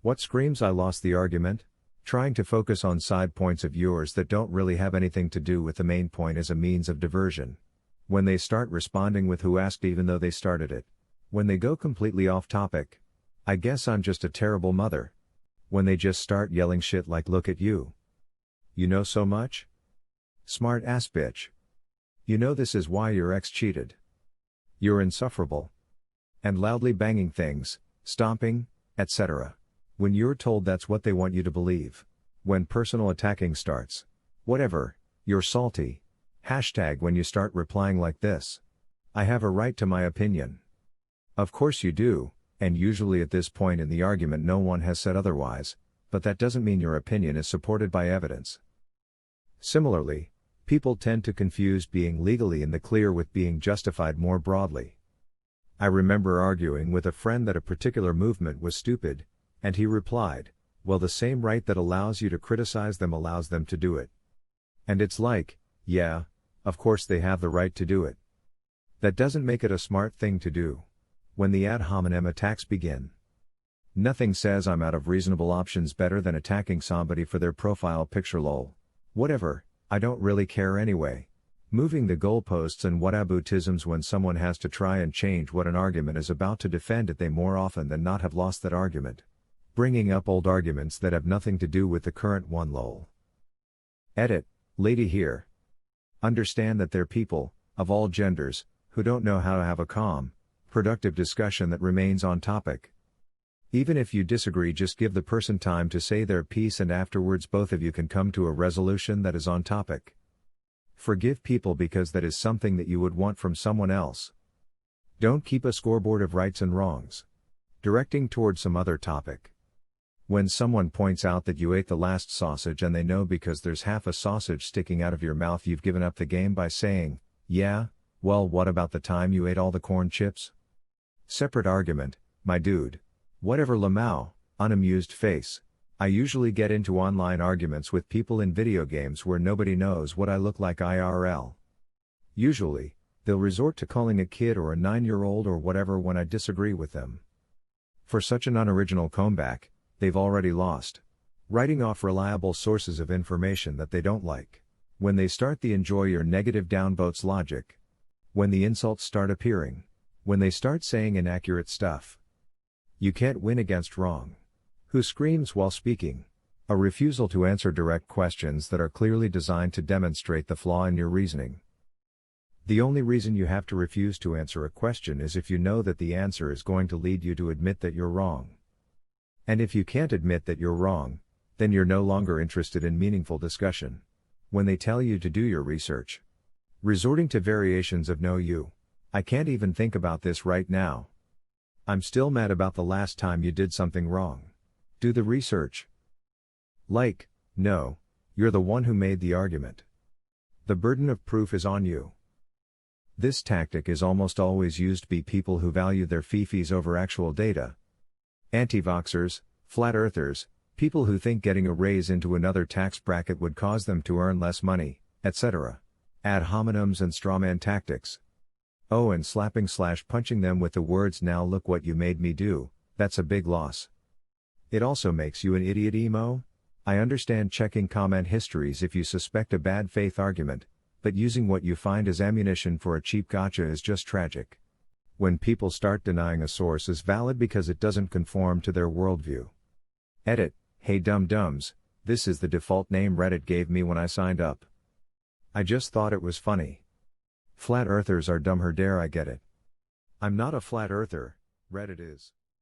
What screams I lost the argument? Trying to focus on side points of yours that don't really have anything to do with the main point as a means of diversion. When they start responding with who asked even though they started it. When they go completely off topic. I guess I'm just a terrible mother. When they just start yelling shit like look at you. You know so much? Smart ass bitch. You know this is why your ex cheated. You're insufferable. And loudly banging things, stomping, etc. When you're told that's what they want you to believe. When personal attacking starts. Whatever, you're salty. Hashtag when you start replying like this. I have a right to my opinion. Of course you do, and usually at this point in the argument no one has said otherwise, but that doesn't mean your opinion is supported by evidence. Similarly, people tend to confuse being legally in the clear with being justified more broadly. I remember arguing with a friend that a particular movement was stupid, and he replied, well, the same right that allows you to criticize them allows them to do it. And it's like, yeah, of course they have the right to do it. That doesn't make it a smart thing to do. When the ad hominem attacks begin. Nothing says I'm out of reasonable options better than attacking somebody for their profile picture lol. Whatever, I don't really care anyway. Moving the goalposts and whataboutisms when someone has to try and change what an argument is about to defend it, they more often than not have lost that argument. Bringing up old arguments that have nothing to do with the current one lol. Edit, lady here. Understand that they're people, of all genders, who don't know how to have a calm, productive discussion that remains on topic. Even if you disagree, just give the person time to say their piece and afterwards both of you can come to a resolution that is on topic. Forgive people because that is something that you would want from someone else. Don't keep a scoreboard of rights and wrongs. Directing towards some other topic. When someone points out that you ate the last sausage and they know because there's half a sausage sticking out of your mouth you've given up the game by saying, yeah, well what about the time you ate all the corn chips? Separate argument, my dude. Whatever Lamau, unamused face. I usually get into online arguments with people in video games where nobody knows what I look like IRL. Usually, they'll resort to calling a kid or a 9-year-old or whatever when I disagree with them. For such an unoriginal comeback, they've already lost. Writing off reliable sources of information that they don't like. When they start the enjoy your negative downvotes logic. When the insults start appearing. When they start saying inaccurate stuff. You can't win against wrong. Who screams while speaking? A refusal to answer direct questions that are clearly designed to demonstrate the flaw in your reasoning. The only reason you have to refuse to answer a question is if you know that the answer is going to lead you to admit that you're wrong. And if you can't admit that you're wrong, then you're no longer interested in meaningful discussion. When they tell you to do your research. Resorting to variations of no you. I can't even think about this right now. I'm still mad about the last time you did something wrong. Do the research. Like, no, you're the one who made the argument. The burden of proof is on you. This tactic is almost always used by people who value their fifis over actual data. Anti-vaxxers, flat earthers, people who think getting a raise into another tax bracket would cause them to earn less money, etc. Ad hominems and strawman tactics. Oh, and slapping/punching them with the words now look what you made me do, that's a big loss. It also makes you an idiot emo? I understand checking comment histories if you suspect a bad faith argument, but using what you find as ammunition for a cheap gotcha is just tragic. When people start denying a source is valid because it doesn't conform to their worldview. Edit, hey dum-dums, this is the default name Reddit gave me when I signed up. I just thought it was funny. Flat earthers are dumb, dare I get it. I'm not a flat earther, Reddit is.